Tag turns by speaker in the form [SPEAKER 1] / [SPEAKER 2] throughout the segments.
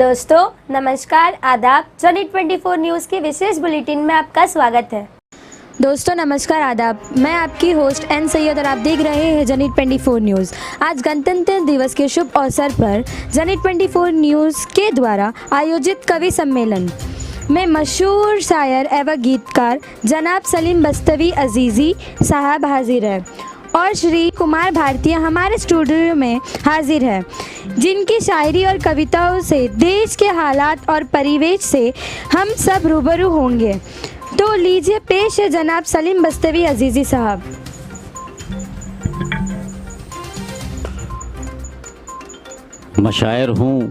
[SPEAKER 1] दोस्तों नमस्कार, आदाब। जनहित 24 न्यूज़ की विशेष बुलेटिन में आपका स्वागत है।
[SPEAKER 2] दोस्तों नमस्कार, आदाब। मैं आपकी होस्ट एन सैयद और आप देख रहे हैं जनहित 24 न्यूज़। आज गणतंत्र दिवस के शुभ अवसर पर जनहित 24 न्यूज़ के द्वारा आयोजित कवि सम्मेलन में मशहूर शायर एवं गीतकार जनाब सलीम बस्तवी अजीज़ी साहब हाजिर है और श्री कुमार भारतीय हमारे स्टूडियो में हाजिर है, जिनकी शायरी और कविताओं से देश के हालात और परिवेश से हम सब रूबरू होंगे। तो लीजिए पेश है जनाब सलीम बस्तवी अजीज़ी साहब।
[SPEAKER 3] मैं शायर हूँ,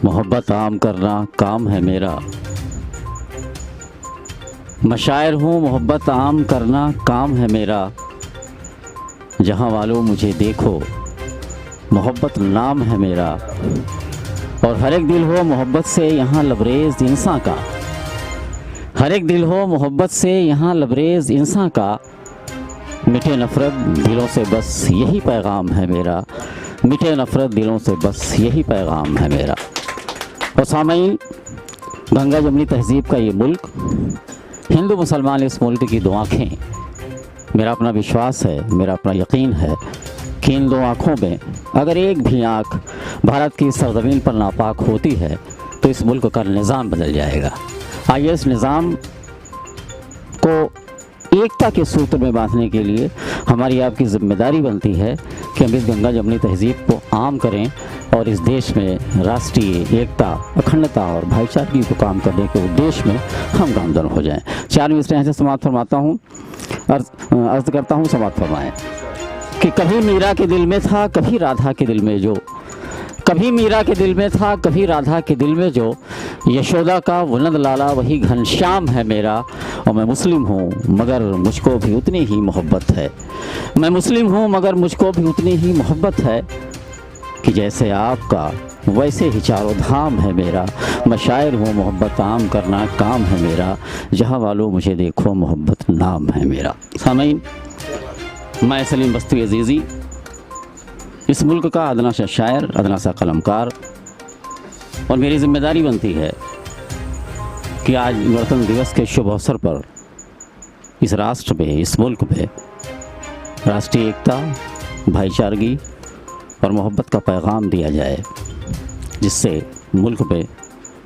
[SPEAKER 3] मोहब्बत आम करना काम है मेरा। मैं शायर हूँ, मोहब्बत आम करना काम है मेरा। जहाँ वालों मुझे देखो, मोहब्बत नाम है मेरा। और हर एक दिल हो मोहब्बत से यहाँ लबरेज इंसान का। हर एक दिल हो मोहब्बत से यहाँ लबरेज इंसान का। मिटे नफ़रत दिलों से बस यही पैगाम है मेरा। मिटे नफ़रत दिलों से बस यही पैगाम है मेरा। और सामईन, गंगा जमनी तहज़ीब का ये मुल्क, हिंदू मुसलमान इस मुल्क की दो आँखें। मेरा अपना विश्वास है, मेरा अपना यकीन है कि इन दो आँखों में अगर एक भी आँख भारत की सरज़मीन पर नापाक होती है तो इस मुल्क का निज़ाम बदल जाएगा। आइए इस निज़ाम को एकता के सूत्र में बांधने के लिए हमारी आपकी ज़िम्मेदारी बनती है कि हम इस गंगा जमनी तहज़ीब को आम करें और इस देश में राष्ट्रीय एकता, अखंडता और भाईचारगी को काम करने के उद्देश्य में हम गामजन हो जाएं। 4 मिसरे ऐसे समाप्त फरमाता हूँ, अर्ज़ करता हूँ, समाप्त फरमाएँ कि कभी मीरा के दिल में था, कभी राधा के दिल में जो। कभी मीरा के दिल में था, कभी राधा के दिल में जो। यशोदा का वो नंद लाला वही घनश्याम है मेरा। और मैं मुस्लिम हूँ मगर मुझको भी उतनी ही मोहब्बत है। मैं मुस्लिम हूँ मगर मुझको भी उतनी ही मोहब्बत है कि जैसे आपका वैसे ही चारों धाम है मेरा। मैं शायर हूँ, मोहब्बत आम करना काम है मेरा। जहाँ वालों मुझे देखो, मोहब्बत नाम है मेरा। सामईन, मैं सलीम बस्तवी अजीज़ी इस मुल्क का अदना सा शायर, अदना सा कलमकार, और मेरी ज़िम्मेदारी बनती है कि आज गणतंत्र दिवस के शुभ अवसर पर इस राष्ट्र में, इस मुल्क में राष्ट्रीय एकता, भाईचारगी और मोहब्बत का पैगाम दिया जाए, जिससे मुल्क में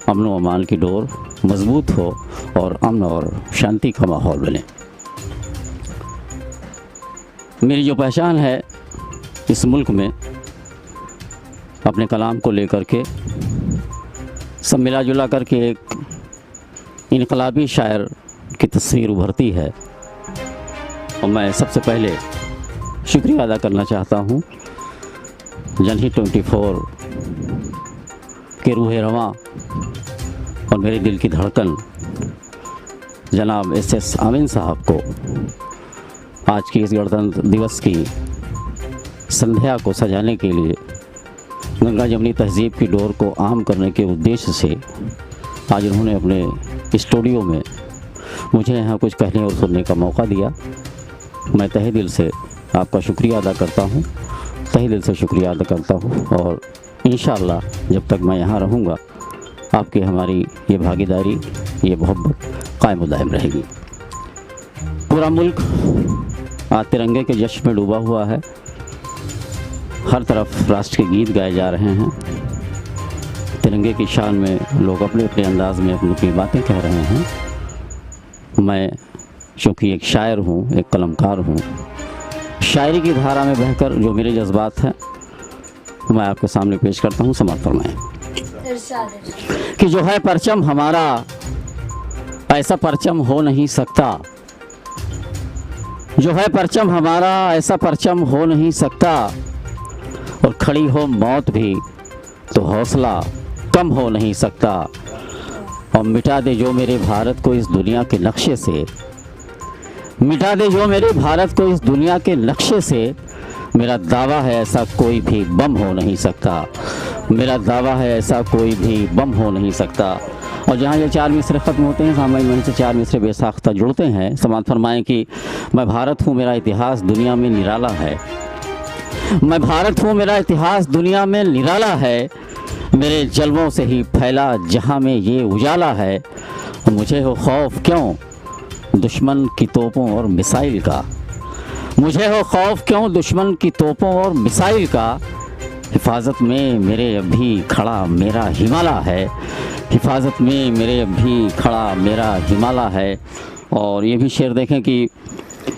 [SPEAKER 3] अमन व अमान की डोर मजबूत हो और अमन और शांति का माहौल बने। मेरी जो पहचान है इस मुल्क में, अपने कलाम को लेकर के सब मिला जुला करके एक इनकलाबी शायर की तस्वीर उभरती है। और मैं सबसे पहले शुक्रिया अदा करना चाहता हूँ जनहित 24 के रूह रवां और मेरे दिल की धड़कन जनाब SS आमिन साहब को आज की इस गणतंत्र दिवस की संध्या को सजाने के लिए, गंगा जमनी तहज़ीब की डोर को आम करने के उद्देश्य से आज उन्होंने अपने स्टूडियो में मुझे यहाँ कुछ कहने और सुनने का मौका दिया। मैं तहे दिल से आपका शुक्रिया अदा करता हूँ, तहे दिल से शुक्रिया अदा करता हूँ। और इंशाअल्लाह जब तक मैं यहाँ रहूँगा, आपकी हमारी ये भागीदारी, ये मोहब्बत कायम दायम रहेगी। पूरा मुल्क आज तिरंगे के जश्न में डूबा हुआ है। हर तरफ राष्ट्र के गीत गाए जा रहे हैं। तिरंगे की शान में लोग अपने अपने अंदाज में अपनी अपनी बातें कह रहे हैं। मैं चूँकि एक शायर हूँ, एक कलमकार हूँ, शायरी की धारा में बहकर जो मेरे जज्बात हैं मैं आपके सामने पेश करता हूँ। समाप्त फरमाएं कि जो है परचम हमारा, ऐसा परचम हो नहीं सकता। जो है परचम हमारा, ऐसा परचम हो नहीं सकता। और खड़ी हो मौत भी तो हौसला कम हो नहीं सकता। और मिटा दे जो मेरे भारत को इस दुनिया के नक्शे से, मिटा दे जो मेरे भारत को इस दुनिया के नक्शे से। मेरा दावा है ऐसा कोई भी बम हो नहीं सकता। मेरा दावा है ऐसा कोई भी बम हो नहीं सकता। और जहाँ ये 4 मिसरे ख़त्म होते हैं, सामईन वहीं से 4 मिसरे बेसाख्ता जुड़ते हैं। समाप्त फरमाएँ कि मैं भारत हूँ, मेरा इतिहास दुनिया में निराला है। मैं भारत हूँ, मेरा इतिहास दुनिया में निराला है। मेरे जलवों से ही फैला जहां में ये उजाला है। मुझे हो खौफ क्यों दुश्मन की तोपों और मिसाइल का, मुझे हो खौफ क्यों दुश्मन की तोपों और मिसाइल का। हिफाजत में मेरे अब भी खड़ा मेरा हिमालय है, हिफाजत में मेरे अब भी खड़ा मेरा हिमालय है। और ये भी शेर देखें कि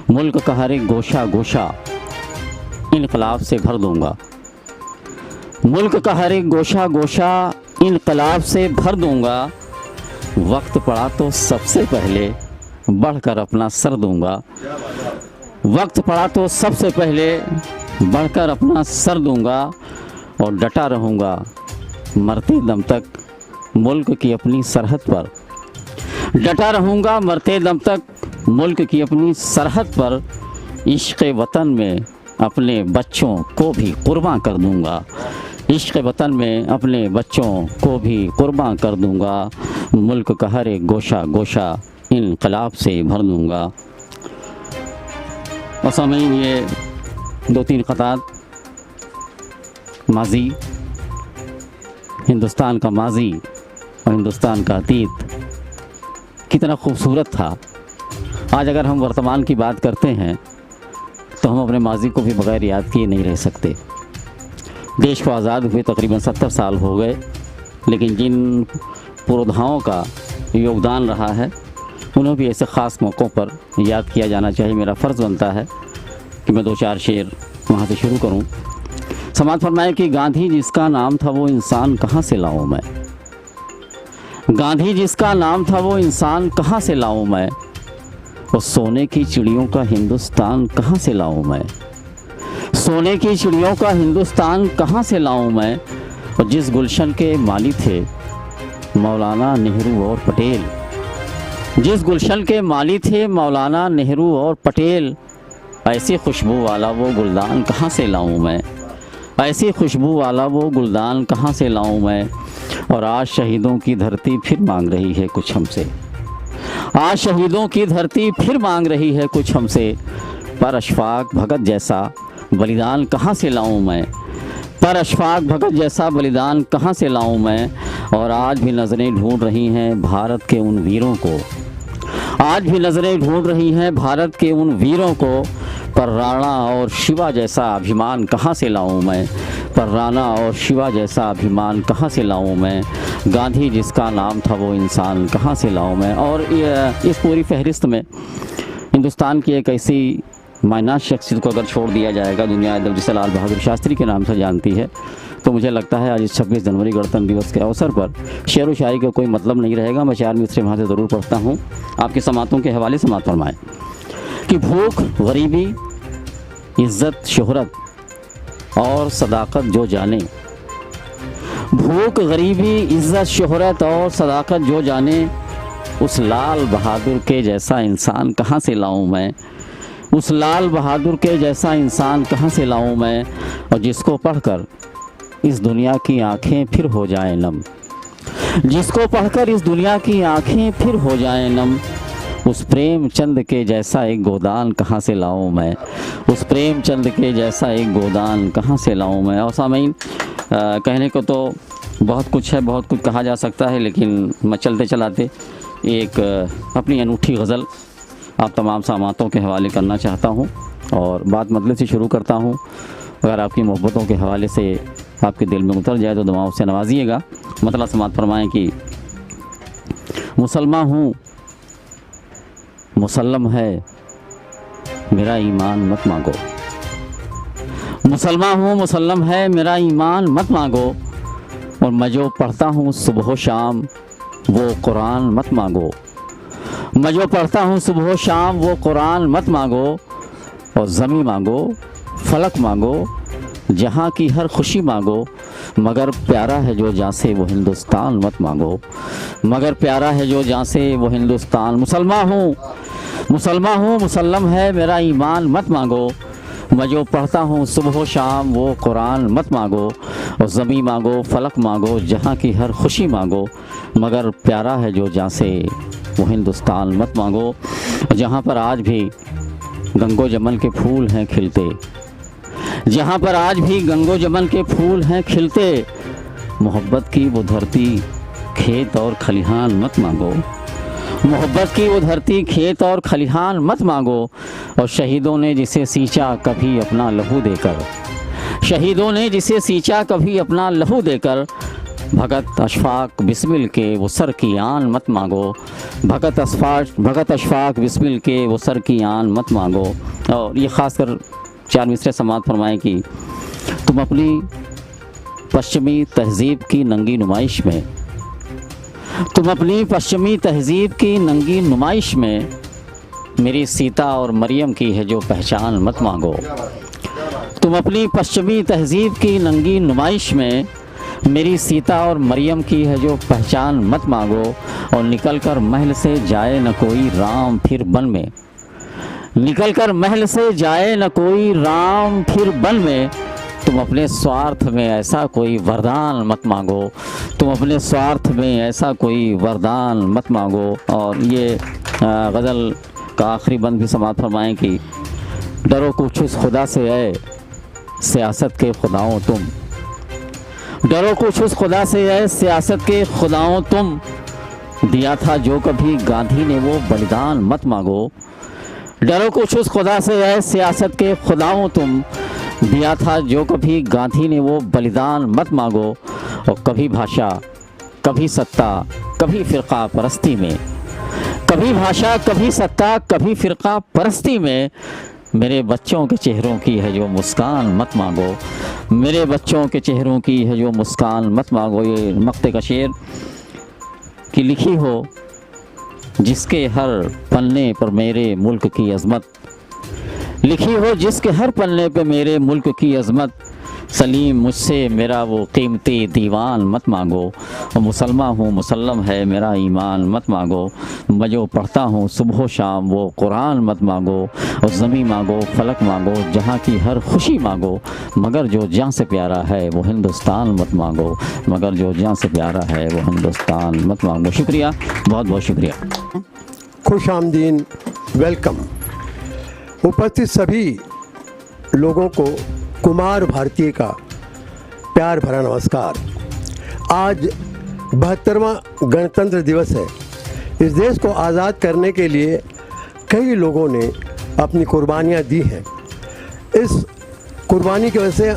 [SPEAKER 3] मुल्क का हर एक गोशा गोशा इनकलाब से भर दूंगा, मुल्क का हर एक गोशा गोशा इनकलाब से भर दूंगा। वक्त पड़ा तो सबसे पहले बढ़कर अपना सर दूंगा, वक्त पड़ा तो सबसे पहले बढ़कर अपना सर दूंगा। और डटा रहूँगा मरते दम तक मुल्क की अपनी सरहद पर, डटा रहूँगा मरते दम तक मुल्क की अपनी सरहद पर। इश्क़ वतन में अपने बच्चों को भी कुर्बान कर दूंगा, इश्क़ वतन में अपने बच्चों को भी कुर्बान कर दूंगा। मुल्क का हर एक गोशा गोशा इनकलाब से भर दूंगा। और सामईन, ये 2-3 ख़तात माजी, हिंदुस्तान का माजी और हिंदुस्तान का अतीत कितना खूबसूरत था। आज अगर हम वर्तमान की बात करते हैं तो हम अपने माजी को भी बगैर याद किए नहीं रह सकते। देश को आज़ाद हुए तकरीबन 70 साल हो गए, लेकिन जिन पुरोधाओं का योगदान रहा है उन्हें भी ऐसे ख़ास मौक़ों पर याद किया जाना चाहिए। मेरा फ़र्ज़ बनता है कि मैं 2-4 शेर वहाँ से शुरू करूँ। समाज फरमाए कि गांधी जिसका नाम था वो इंसान कहाँ से लाऊं मैं, गांधी जिसका नाम था वो इंसान कहाँ से लाऊं मैं। और सोने की चिड़ियों का हिंदुस्तान कहाँ से लाऊं मैं, सोने की चिड़ियों का हिंदुस्तान कहाँ से लाऊं मैं। और जिस गुलशन के माली थे मौलाना नेहरू और पटेल, जिस गुलशन के माली थे मौलाना नेहरू और पटेल। ऐसी खुशबू वाला वो गुलदान कहाँ से लाऊं मैं, ऐसी खुशबू वाला वो गुलदान कहाँ से लाऊं मैं। और आज शहीदों की धरती फिर मांग रही है कुछ हमसे, आज शहीदों की धरती फिर मांग रही है कुछ हमसे। पर अशफाक भगत जैसा बलिदान कहाँ से लाऊं मैं, पर अशफाक भगत जैसा बलिदान कहाँ से लाऊं मैं। और आज भी नज़रें ढूंढ रही हैं भारत के उन वीरों को, आज भी नज़रें ढूंढ रही हैं भारत के उन वीरों को। पर राणा और शिवा जैसा अभिमान कहाँ से लाऊं मैं, पर राणा और शिवा जैसा अभिमान कहाँ से लाऊं मैं। गांधी जिसका नाम था वो इंसान कहाँ से लाऊं मैं। और इस पूरी फहरिस्त में हिंदुस्तान की एक ऐसी मायनात शख्सियत को अगर छोड़ दिया जाएगा, दुनिया जिसे लाल बहादुर शास्त्री के नाम से जानती है, तो मुझे लगता है आज इस 26 जनवरी गणतंत्र दिवस के अवसर पर शेर व शायरी का कोई मतलब नहीं रहेगा। मैं 4 मिसरे वहाँ से ज़रूर पढ़ता हूँ आपके समातों के हवाले से। समात फरमाएँ कि भूख गरीबी इज़्ज़त शोहरत और सदाकत जो जाने, भूख गरीबी इज़्ज़त शोहरत और सदाकत जो जाने। उस लाल बहादुर के जैसा इंसान कहाँ से लाऊं मैं, उस लाल बहादुर के जैसा इंसान कहाँ से लाऊं मैं। और जिसको पढ़कर इस दुनिया की आँखें फिर हो जाएं नम, जिसको पढ़कर इस दुनिया की आँखें फिर हो जाएं नम। उस प्रेमचंद के जैसा एक गोदान कहाँ से लाऊं मैं, उस प्रेमचंद के जैसा एक गोदान कहाँ से लाऊं मैं। और सामईन, कहने को तो बहुत कुछ है, बहुत कुछ कहा जा सकता है, लेकिन मैं चलते चलाते एक अपनी अनूठी गज़ल आप तमाम सामातों के हवाले करना चाहता हूँ। और बात मतलब से शुरू करता हूँ। अगर आपकी मोहब्बतों के हवाले से आपके दिल में उतर जाए तो दुआओं से नवाजिएगा। मतलब समात फरमाएँ कि मुसलमान हूँ मुसल्लम है मेरा ईमान मत मांगो, मुसलमान हूँ मुसल्लम है मेरा ईमान मत मांगो। और मैं जो पढ़ता हूँ सुबह शाम वो कुरान मत मांगो, मैं जो पढ़ता हूँ सुबह शाम वो कुरान मत मांगो। और ज़मीं मांगो फलक मांगो जहाँ की हर खुशी मांगो, मगर प्यारा है जो जहाँ से वो हिंदुस्तान मत मांगो, मगर प्यारा है जो जहाँ से वो हिंदुस्तान। मुसलमान हूँ मुसल्लम है मेरा ईमान मत मांगो, मैं जो पढ़ता हूँ सुबह शाम वो कुरान मत मांगो। और ज़मीं मांगो फलक मांगो जहाँ की हर खुशी मांगो, मगर प्यारा है जो जहाँ से वो हिंदुस्तान मत मांगो। जहाँ पर आज भी गंगो जमन के फूल हैं खिलते, जहाँ पर आज भी गंगो जमन के फूल हैं खिलते। मोहब्बत की वो धरती खेत और खलिहान मत मांगो, मोहब्बत की वो धरती खेत और खलिहान मत मांगो। और शहीदों ने जिसे सींचा कभी अपना लहू देकर, शहीदों ने जिसे सींचा कभी अपना लहू देकर, भगत अशफाक बिस्मिल के वो सर की आन मत मांगो, भगत अशफाक बिस्मिल के वो सर की आन मत मांगो। और ये ख़ासकर 4 मिसरे समात फरमाएं कि तुम अपनी पश्चिमी तहज़ीब की नंगी नुमाइश में, तुम अपनी पश्चिमी तहज़ीब की नंगी नुमाइश में मेरी सीता और मरियम की है जो पहचान मत मांगो। तुम अपनी पश्चिमी तहज़ीब की नंगी नुमाइश में मेरी सीता और मरियम की है जो पहचान मत मांगो। और निकल कर महल से जाए न कोई राम फिर बन में, निकल कर महल से जाए न कोई राम फिर बन में, तुम अपने स्वार्थ में ऐसा कोई वरदान मत मांगो, तुम अपने स्वार्थ में ऐसा कोई वरदान मत मांगो। और ये गज़ल का आखिरी बंद भी समात फरमाएं कि डरो कुछ उस खुदा से है सियासत के खुदाओं तुम, डरो कुछ उस खुदा से है सियासत के खुदाओं तुम, दिया था जो कभी गांधी ने वो बलिदान मत मांगो। डरो कुछ उस खुदा से है सियासत के खुदाओं तुम, दिया था जो कभी गांधी ने वो बलिदान मत मांगो। और कभी भाषा कभी सत्ता कभी फ़िरक़ा परस्ती में, कभी भाषा कभी सत्ता कभी फ़िरक़ा परस्ती में, मेरे बच्चों के चेहरों की है जो मुस्कान मत मांगो, मेरे बच्चों के चेहरों की है जो मुस्कान मत मांगो। ये मक्ते का शेर कि लिखी हो जिसके हर पन्ने पर मेरे मुल्क की अज़मत, लिखी हो जिसके हर पन्ने पे मेरे मुल्क की अज़मत, सलीम मुझसे मेरा वो कीमती दीवान मत मांगो। और मुसलमान हूँ मुसल्लम है मेरा ईमान मत मांगो, मैं जो पढ़ता हूँ सुबह शाम वो कुरान मत मांगो। और ज़मीं मांगो फलक मांगो जहाँ की हर खुशी मांगो, मगर जो जान से प्यारा है वो हिंदुस्तान मत मांगो, मगर जो जान से प्यारा है वो हिंदुस्तान मत मांगो। शुक्रिया, बहुत बहुत शुक्रिया।
[SPEAKER 4] खुश आमदीन, वेलकम। उपस्थित सभी लोगों को कुमार भारती का प्यार भरा नमस्कार। आज 72वां गणतंत्र दिवस है। इस देश को आज़ाद करने के लिए कई लोगों ने अपनी कुर्बानियाँ दी हैं। इस कुर्बानी की वजह से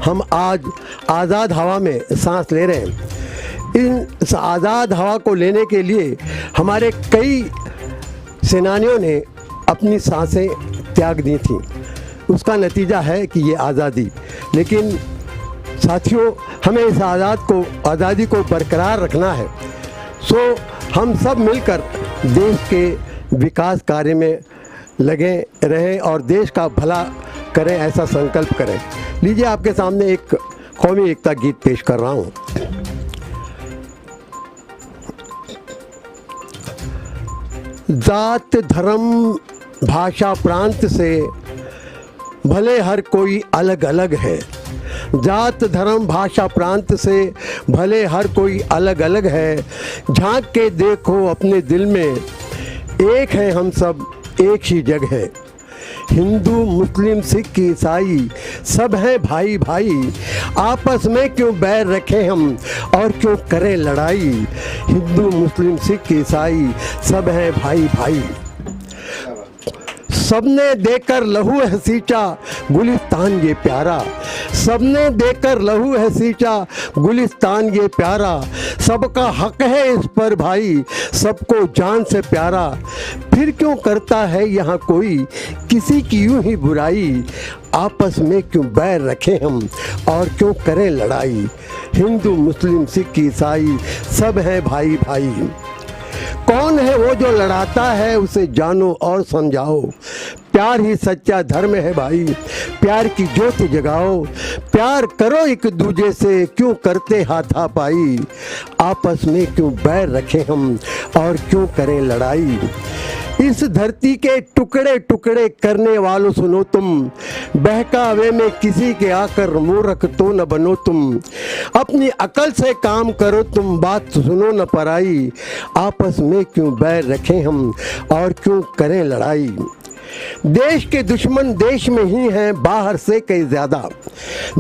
[SPEAKER 4] हम आज आज़ाद हवा में सांस ले रहे हैं। इस आज़ाद हवा को लेने के लिए हमारे कई सेनानियों ने अपनी सांसें त्याग दी थी। उसका नतीजा है कि ये आज़ादी। लेकिन साथियों, हमें इस आज़ादी को बरकरार रखना है। सो हम सब मिलकर देश के विकास कार्य में लगे रहें और देश का भला करें, ऐसा संकल्प करें। लीजिए, आपके सामने एक कौमी एकता गीत पेश कर रहा हूँ। जात धर्म भाषा प्रांत से भले हर कोई अलग अलग है, जात धर्म भाषा प्रांत से भले हर कोई अलग अलग है, झांक के देखो अपने दिल में एक है हम सब एक ही जग है। हिंदू मुस्लिम सिख ईसाई सब हैं भाई भाई, आपस में क्यों बैर रखें हम और क्यों करें लड़ाई। हिंदू मुस्लिम सिख ईसाई सब हैं भाई भाई। सबने देकर लहू है सींचा गुलिस्तान ये प्यारा, सबने देकर लहू है सींचा गुलिस्तान ये प्यारा। सबका हक है इस पर भाई, सबको जान से प्यारा। फिर क्यों करता है यहाँ कोई किसी की यूं ही बुराई। आपस में क्यों बैर रखें हम और क्यों करें लड़ाई। हिंदू मुस्लिम सिख ईसाई सब हैं भाई भाई। कौन है वो जो लड़ाता है उसे जानो और समझाओ। प्यार ही सच्चा धर्म है भाई, प्यार की ज्योत जगाओ। प्यार करो एक दूजे से क्यों करते हाथापाई। आपस में क्यों बैर रखें हम और क्यों करें लड़ाई। इस धरती के टुकड़े टुकड़े करने वालों सुनो तुम, बहकावे में किसी के आकर मूर्ख तो न बनो तुम। अपनी अकल से काम करो तुम, बात सुनो न पराई। आपस में क्यों बैर रखें हम और क्यों करें लड़ाई। देश के दुश्मन देश में ही हैं बाहर से कई ज़्यादा।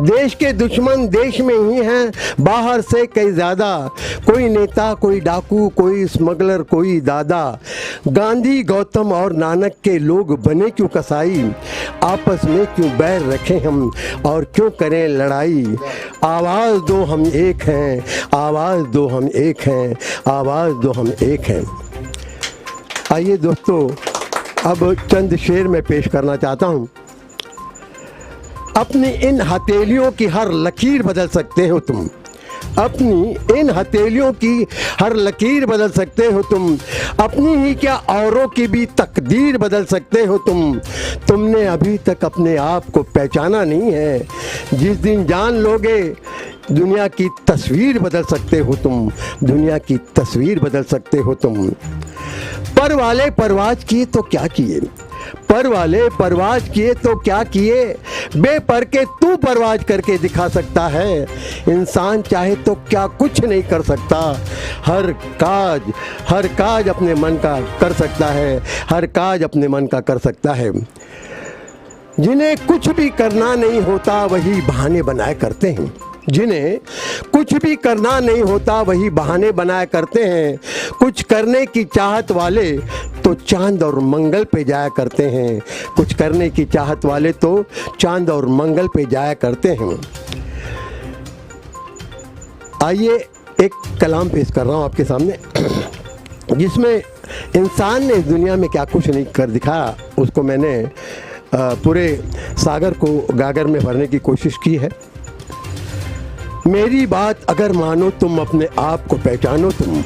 [SPEAKER 4] देश के दुश्मन देश में ही हैं बाहर से कई ज़्यादा। कोई नेता, कोई डाकू, कोई स्मगलर, कोई दादा। गांधी, गौतम और नानक के लोग बने क्यों कसाई? आपस में क्यों बैर रखें हम और क्यों करें लड़ाई? आवाज़ दो हम एक हैं, आवाज़ दो हम एक हैं, आवाज़ दो हम एक हैं। आइए दोस्तों, अब चंद शेर मैं पेश करना चाहता हूँ। अपनी इन हथेलियों की हर लकीर बदल सकते हो तुम। अपनी इन हथेलियों की हर लकीर बदल सकते हो तुम। अपनी ही क्या औरों की भी तकदीर बदल सकते हो तुम। तुमने अभी तक अपने आप को पहचाना नहीं है। जिस दिन जान लोगे दुनिया की तस्वीर बदल सकते हो तुम। दुनिया की तस्वीर बदल सकते हो तुम। पर वाले परवाज किए तो क्या किए? पर वाले परवाज किए तो क्या किए? बेपर के तू परवाज करके दिखा सकता है। इंसान चाहे तो क्या कुछ नहीं कर सकता। हर काज अपने मन का कर सकता है। हर काज अपने मन का कर सकता है। जिन्हें कुछ भी करना नहीं होता वही बहाने बनाए करते हैं। जिन्हें कुछ भी करना नहीं होता वही बहाने बनाया करते हैं। कुछ करने की चाहत वाले तो चांद और मंगल पे जाया करते हैं। कुछ करने की चाहत वाले तो चांद और मंगल पे जाया करते हैं। आइए एक कलाम पेश कर रहा हूँ आपके सामने, जिसमें इंसान ने इस दुनिया में क्या कुछ नहीं कर दिखाया उसको मैंने पूरे सागर को गागर में भरने की कोशिश की है। मेरी बात अगर मानो तुम अपने आप को पहचानो तुम।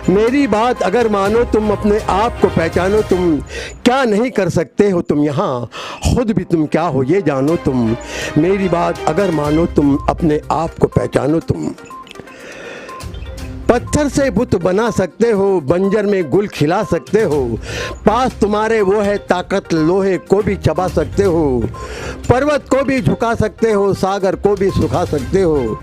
[SPEAKER 4] मेरी बात अगर मानो तुम अपने आप को पहचानो तुम। क्या नहीं कर सकते हो तुम यहाँ, खुद भी तुम क्या हो ये जानो तुम। मेरी बात अगर मानो तुम अपने आप को पहचानो तुम। पत्थर से बुत बना सकते हो, बंजर में गुल खिला सकते हो। पास तुम्हारे वो है ताकत, लोहे को भी चबा सकते हो। पर्वत को भी झुका सकते हो, सागर को भी सुखा सकते हो।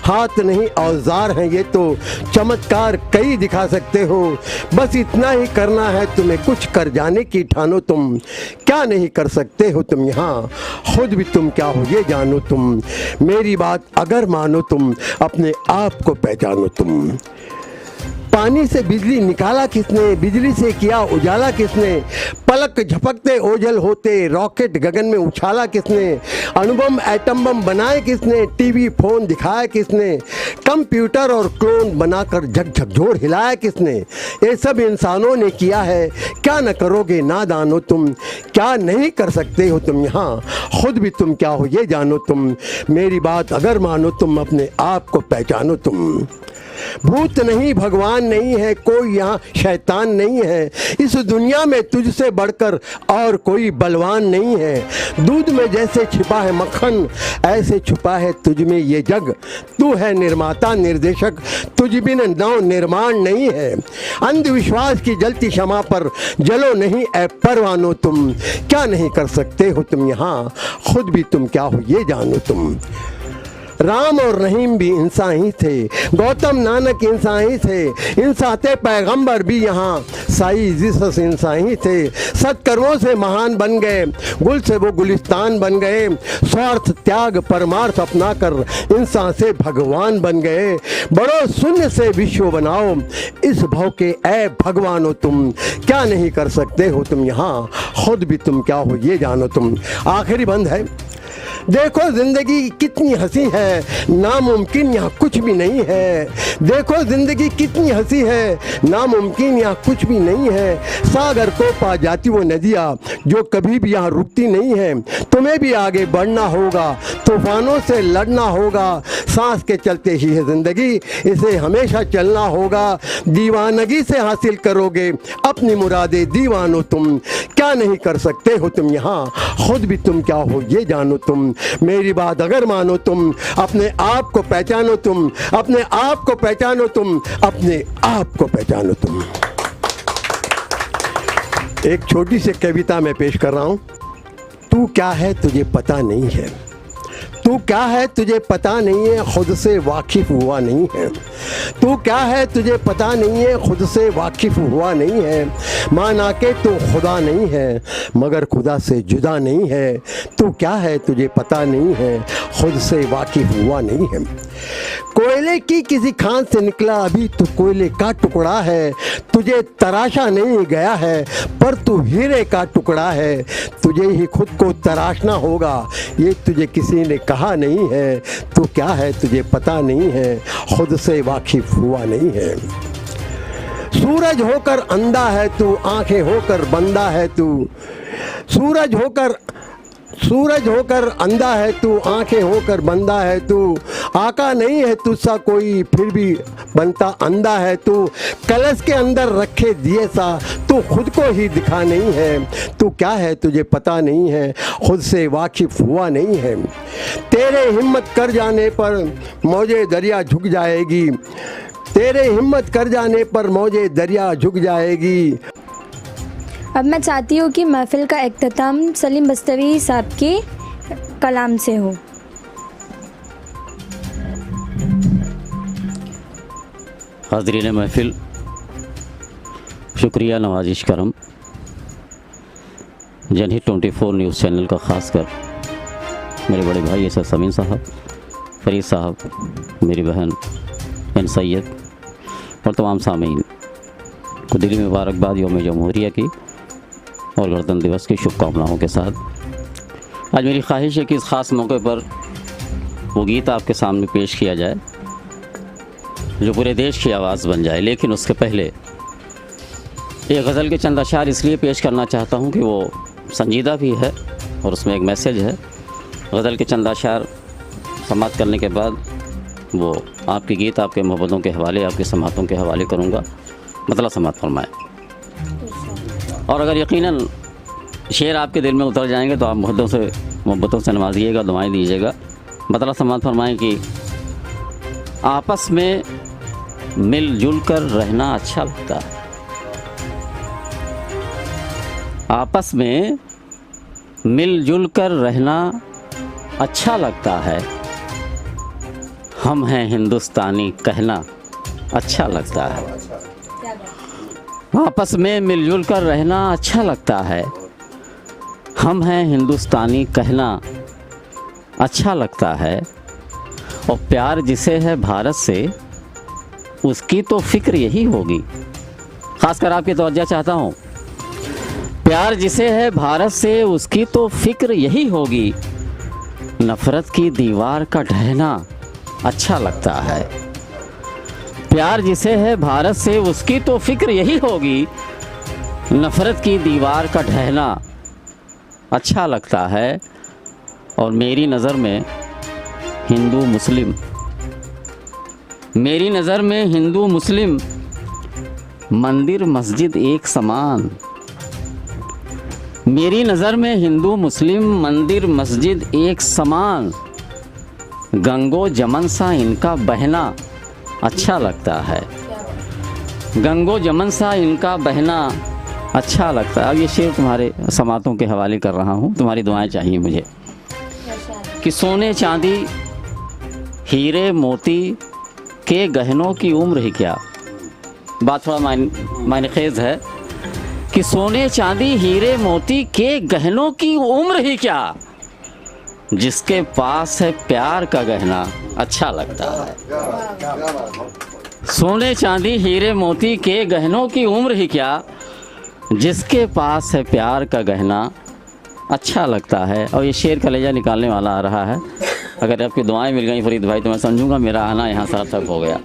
[SPEAKER 4] हाथ नहीं औजार हैं ये तो, चमत्कार कई दिखा सकते हो। बस इतना ही करना है तुम्हें, कुछ कर जाने की ठानो तुम। क्या नहीं कर सकते हो तुम यहाँ, खुद भी तुम क्या हो ये जानो तुम। मेरी बात अगर मानो तुम अपने आप को पहचानो तुम। पानी से बिजली निकाला किसने, बिजली से किया उजाला किसने। पलक झपकते ओझल होते, रॉकेट गगन में उछाला किसने। अणुबम एटम बम बनाए किसने, टीवी फोन दिखाया किसने। कंप्यूटर और क्लोन बनाकर झकझोर हिलाया किसने। ये सब इंसानों ने किया है, क्या न करोगे नादानो तुम। क्या नहीं कर सकते हो तुम यहाँ, खुद भी तुम क्या हो ये जानो तुम। मेरी बात अगर मानो तुम अपने आप को पहचानो तुम। भूत नहीं भगवान नहीं है, कोई यहाँ शैतान नहीं है। इस दुनिया में तुझसे बढ़कर और कोई बलवान नहीं है। दूध में जैसे छिपा है मक्खन, ऐसे छुपा है तुझ में ये जग। तू है निर्माता निर्देशक, तुझ बिन नव निर्माण नहीं है। अंधविश्वास की जलती क्षमा पर जलो नहीं ऐ परवानो तुम। क्या नहीं कर सकते हो तुम यहाँ, खुद भी तुम क्या हो ये जानो तुम। राम और रहीम भी इंसान ही थे, गौतम नानक इंसान ही थे। इंसाते पैगंबर भी यहाँ साई जीसस इंसान ही थे। सत्कर्मों से महान बन गए, गुल से वो गुलिस्तान बन गए। स्वार्थ त्याग परमार्थ अपना कर इंसान से भगवान बन गए। बड़ो शून्य से विश्व बनाओ, इस भव के ऐ भगवानो तुम। क्या नहीं कर सकते हो तुम यहाँ, खुद भी तुम क्या हो ये जानो तुम। आखिरी बंद है। देखो जिंदगी कितनी हंसी है, नामुमकिन यहाँ कुछ भी नहीं है। देखो जिंदगी कितनी हंसी है, नामुमकिन यहाँ कुछ भी नहीं है। सागर को पा जाती वो नदियाँ जो कभी भी यहाँ रुकती नहीं है। तुम्हें भी आगे बढ़ना होगा, तूफानों से लड़ना होगा। सांस के चलते ही है जिंदगी, इसे हमेशा चलना होगा। दीवानगी से हासिल करोगे अपनी मुरादे दीवानो तुम। क्या नहीं कर सकते हो तुम यहाँ, खुद भी तुम क्या हो ये जानो तुम। मेरी बात अगर मानो तुम, अपने आप को पहचानो तुम। अपने आप को पहचानो तुम, अपने आप को पहचानो तुम। एक छोटी सी कविता मैं पेश कर रहा हूं। तू क्या है तुझे पता नहीं है, तू क्या है तुझे पता नहीं है, खुद से वाकिफ हुआ नहीं है। तू क्या है तुझे पता नहीं है, खुद से वाकिफ हुआ नहीं है। माना के तू खुदा नहीं है मगर खुदा से जुदा नहीं है। तू क्या है तुझे पता नहीं है, खुद से वाकिफ हुआ नहीं है। कोयले की किसी खान से निकला अभी तू कोयले का टुकड़ा है। तुझे तराशा नहीं गया है पर तू हीरे का टुकड़ा है। तुझे ही खुद को तराशना होगा ये तुझे किसी ने कहा नहीं है। तू क्या है तुझे पता नहीं है, खुद से वाकिफ हुआ नहीं है। सूरज होकर अंधा है तू, आंखें होकर बंदा है तू। सूरज होकर अंधा है तू, आंखें होकर बंदा है तू। आका नहीं है तुझसा कोई फिर भी बनता अंधा है तू। कलश के अंदर रखे दिए सा तू खुद को ही दिखा नहीं है। तू क्या है तुझे पता नहीं है, खुद से वाकिफ हुआ नहीं है। तेरे हिम्मत कर जाने पर मौजे दरिया झुक जाएगी। तेरे हिम्मत कर जाने पर मौजे दरिया झुक जाएगी।
[SPEAKER 2] अब मैं चाहती हूँ कि महफिल का इख्तिताम सलीम बस्तवी साहब के कलाम से हो।
[SPEAKER 3] हाज़रीन महफिल, शुक्रिया नवाजिश करम जनहित 24 न्यूज़ चैनल का, ख़ासकर मेरे बड़े भाई एस समीन साहब, फरीद साहब, मेरी बहन एन सैयद और तमाम सामीन को दिली मुबारकबाद यौम जमहूरिया की और गणतंत्र दिवस की शुभकामनाओं के साथ। आज मेरी ख्वाहिश है कि इस ख़ास मौके पर वो गीत आपके सामने पेश किया जाए जो पूरे देश की आवाज़ बन जाए। लेकिन उसके पहले एक गज़ल के चंद अशार इसलिए पेश करना चाहता हूँ कि वो संजीदा भी है और उसमें एक मैसेज है। गज़ल के चंद अशार समाप्त करने के बाद वो आपके गीत, आपके मोहब्बतों के हवाले, आपके समातों के हवाले करूँगा। मतलब समात फरमाएँ। और अगर यकीनन शेर आपके दिल में उतर जाएंगे तो आप मोहब्बतों से नवाजिएगा, दुआएं दीजिएगा। मतलब समात फरमाएँ कि आपस में मिलजुल कर रहना अच्छा लगता है। आपस में मिलजुल कर रहना अच्छा लगता है। हम हैं हिंदुस्तानी कहना अच्छा लगता है। आपस में मिलजुल कर रहना अच्छा लगता है। हम हैं हिंदुस्तानी कहना अच्छा लगता है। और प्यार जिसे है भारत से उसकी तो फिक्र यही होगी। ख़ासकर आपकी तवज्जो चाहता हूँ। प्यार जिसे है भारत से उसकी तो फिक्र यही होगी। नफ़रत की दीवार का ढहना अच्छा लगता है। प्यार जिसे है भारत से उसकी तो फिक्र यही होगी। नफ़रत की दीवार का ढहना अच्छा लगता है। और मेरी नज़र में हिंदू मुस्लिम, मेरी नज़र में हिंदू मुस्लिम मंदिर मस्जिद एक समान। मेरी नज़र में हिंदू मुस्लिम मंदिर मस्जिद एक समान। गंगो जमन सा इनका बहना अच्छा लगता है। गंगो जमन सा इनका बहना अच्छा लगता है। अब ये शेर तुम्हारे समातों के हवाले कर रहा हूँ। तुम्हारी दुआएं चाहिए मुझे कि सोने चांदी हीरे मोती के गहनों की उम्र ही क्या। बात थोड़ा मायनेखेज़ है कि सोने चांदी हीरे मोती के गहनों की उम्र ही क्या। जिसके पास है प्यार का गहना अच्छा लगता है। सोने चांदी हीरे मोती के गहनों की उम्र ही क्या। जिसके पास है प्यार का गहना अच्छा लगता है। और ये शेर कलेजा निकालने वाला आ रहा है। अगर आपकी दुआएं मिल गई फरीद भाई तो मैं समझूंगा मेरा आना यहाँ सार्थक हो गया।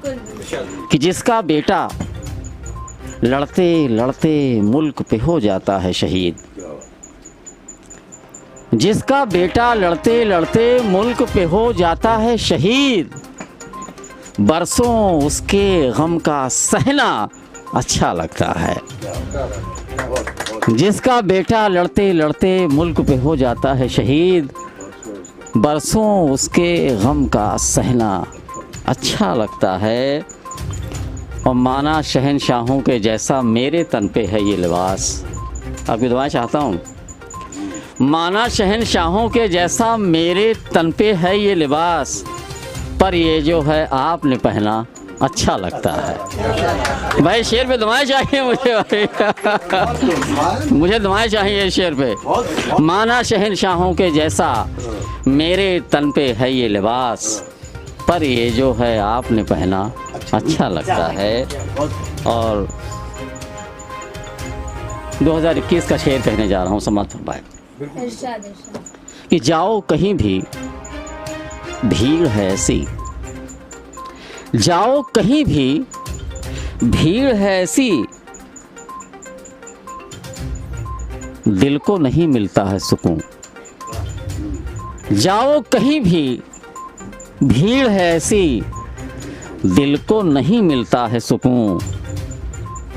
[SPEAKER 3] कि जिसका बेटा लड़ते लड़ते मुल्क पे हो जाता है शहीद। जिसका बेटा लड़ते लड़ते मुल्क पे हो जाता है शहीद। बरसों उसके गम का सहना अच्छा लगता है। जिसका बेटा लड़ते लड़ते मुल्क पे हो जाता है शहीद। बरसों उसके गम का सहना अच्छा लगता है। और माना शहनशाहों के जैसा मेरे तन पे है ये लिबास। आपकी दुआएं चाहता हूँ। माना शहनशाहों के जैसा मेरे तन पे है ये लिबास। पर ये जो है आपने पहना अच्छा लगता है। भाई शेर पे दुआएं चाहिए मुझे भाई मुझे दुआएं चाहिए शेर पे। माना शहंशाहों के जैसा मेरे तन पे है ये लिबास, पर ये जो है आपने पहना अच्छा लगता है। और 2021 का शेर कहने जा रहा हूँ, समाप्त फरमाए कि जाओ कहीं भी भीड़ है ऐसी, जाओ कहीं भी भीड़ है ऐसी, दिल को नहीं मिलता है सुकून। जाओ कहीं भी भीड़ है ऐसी, दिल को नहीं मिलता है सुकून।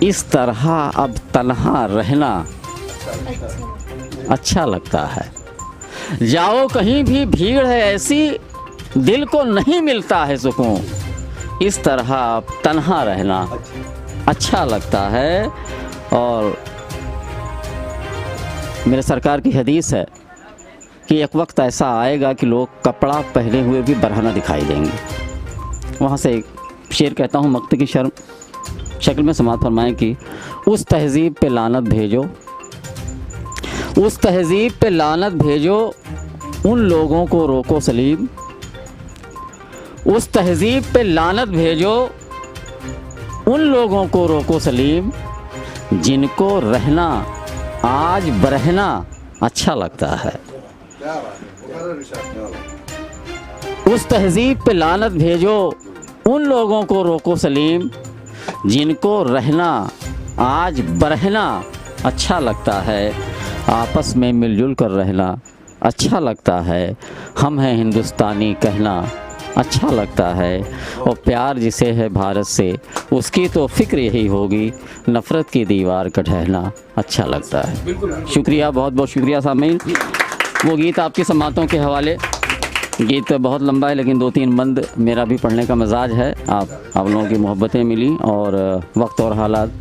[SPEAKER 3] इस तरह अब तन्हा रहना अच्छा लगता है। जाओ कहीं भी भीड़ है ऐसी, दिल को नहीं मिलता है सुकून। इस तरह अब तन्हा रहना अच्छा लगता है। और मेरे सरकार की हदीस है कि एक वक्त ऐसा आएगा कि लोग कपड़ा पहने हुए भी बरहना दिखाई देंगे। वहाँ से एक शेर कहता हूँ, मक्ते की शर्म शक्ल में समाप्त फरमाएं कि उस तहज़ीब पे लानत भेजो, उस तहज़ीब पे लानत भेजो, उन लोगों को रोको सलीम। उस तहज़ीब पे लानत भेजो, उन लोगों को रोको सलीम, जिनको रहना आज बरहना अच्छा लगता है। उस तहज़ीब पे लानत भेजो, उन लोगों को रोको सलीम, जिनको रहना आज बरहना अच्छा लगता है। आपस में मिलजुल कर रहना अच्छा लगता है। हम हैं हिंदुस्तानी कहना अच्छा लगता है। और प्यार जिसे है भारत से, उसकी तो फ़िक्र यही होगी, नफ़रत की दीवार का ढहना अच्छा लगता है। शुक्रिया, बहुत बहुत शुक्रिया सामीन। वो गीत आपकी समातों के हवाले, गीत बहुत लंबा है लेकिन 2-3 बंद मेरा भी पढ़ने का मिजाज है। आप लोगों की मोहब्बतें मिली और वक्त और हालात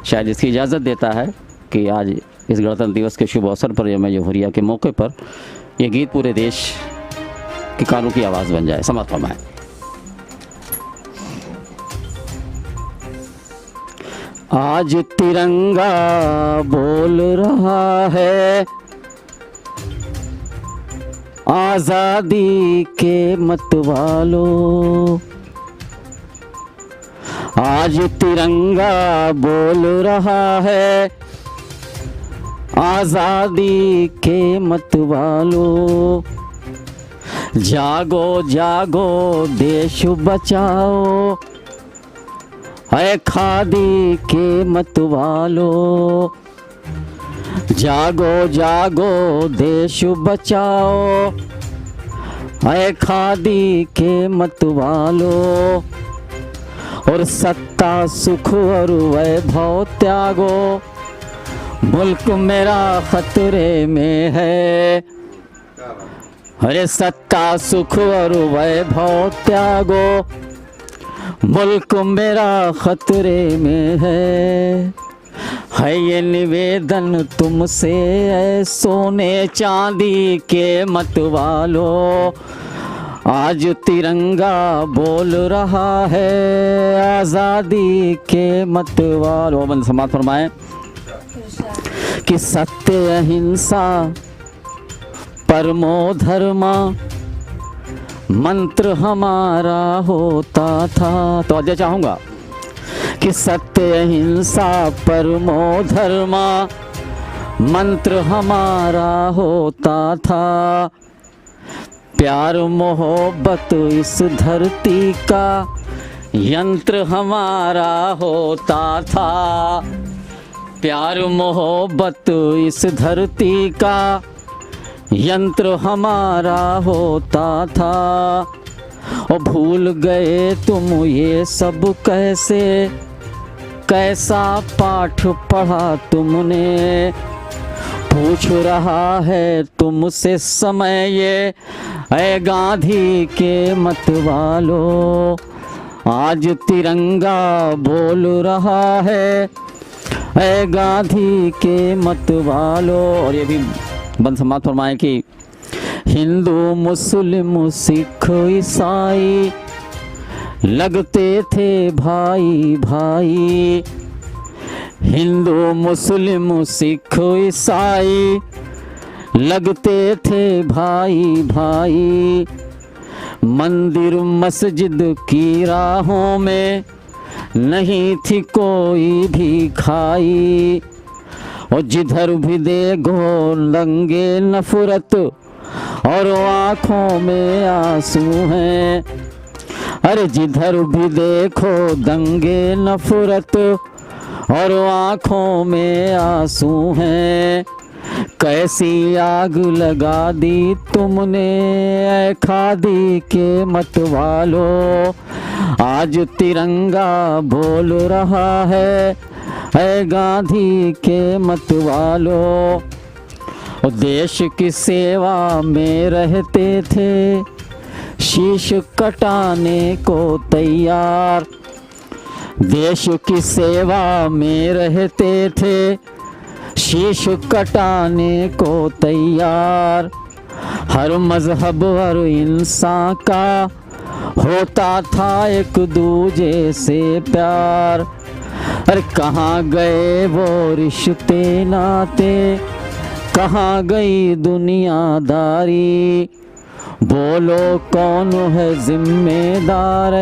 [SPEAKER 3] शायद इसकी इजाज़त देता है कि आज इस गणतंत्र दिवस के शुभ अवसर पर, यौम जमहूरिया के मौके पर, ये गीत पूरे देश के कानों की आवाज़ बन जाए। समाप्त फरमाएं। आज तिरंगा बोल रहा है, आज़ादी के मतवालो। आज तिरंगा बोल रहा है, आज़ादी के मतवालो। जागो जागो देश बचाओ, है खादी के मतवालो। जागो जागो देश बचाओ, है खादी के मतवालो। और सत्ता सुख और वैभव त्यागो, मुल्क मेरा खतरे में है। अरे सत्ता सुख और वैभव त्यागो, मुल्क मेरा खतरे में है ये निवेदन तुमसे है सोने चांदी के मतवालो। आज तिरंगा बोल रहा है, आज़ादी के मतवालो। बंद समाप्त फरमाएं कि सत्य अहिंसा परमो धर्मा मंत्र हमारा होता था। तो अजय चाहूँगा कि सत्य अहिंसा परमो धर्मा मंत्र हमारा होता था। प्यार मोहब्बत इस धरती का यंत्र हमारा होता था। प्यार मोहब्बत इस धरती का यंत्र हमारा होता था। और भूल गए तुम ये सब कैसे, कैसा पाठ पढ़ा तुमने। पूछ रहा है तुमसे समय ये, ऐ गांधी के मतवालो। आज तिरंगा बोल रहा है, ऐ गांधी के मतवालो। और ये भी बंद समाप्त फरमाएं कि हिंदू मुस्लिम सिख ईसाई लगते थे भाई भाई, हिंदू मुस्लिम सिख ईसाई लगते थे भाई भाई। मंदिर मस्जिद की राहों में नहीं थी कोई भी खाई, और जिधर भी देखो दंगे नफरत और आँखों में आंसू हैं। अरे जिधर भी देखो दंगे नफरत और आँखों में आंसू हैं। कैसी आग लगा दी तुमने ऐ खादी के मतवालो, आज तिरंगा बोल रहा है ऐ गांधी के मतवालो। देश की सेवा में रहते थे शीश कटाने को तैयार, देश की सेवा में रहते थे शीश कटाने को तैयार। हर मजहब हर इंसान का होता था एक दूजे से प्यार। अरे कहाँ गए वो रिश्ते नाते, कहाँ गई दुनियादारी। बोलो कौन है जिम्मेदार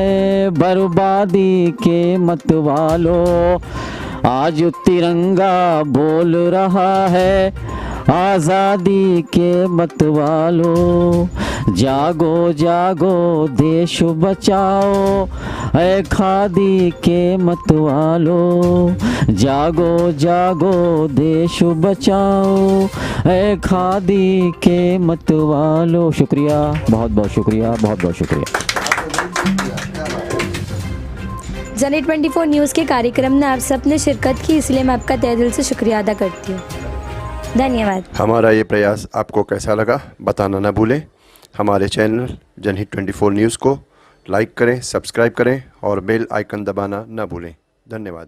[SPEAKER 3] बर्बादी के मतवालो, आज तिरंगा बोल रहा है आज़ादी के मतवालो। जागो जागो देश बचाओ ऐ खादी के मतवालो, जागो जागो देश बचाओ ऐ खादी के मतवालो। शुक्रिया, बहुत बहुत शुक्रिया, बहुत बहुत शुक्रिया।
[SPEAKER 2] जनहित 24 न्यूज़ के कार्यक्रम में आप सबने शिरकत की, इसलिए मैं आपका तहे दिल से शुक्रिया अदा करती हूँ। धन्यवाद।
[SPEAKER 5] हमारा ये प्रयास आपको कैसा लगा बताना ना भूलें। हमारे चैनल जनहित 24 न्यूज़ को लाइक करें, सब्सक्राइब करें और बेल आइकन दबाना ना भूलें। धन्यवाद।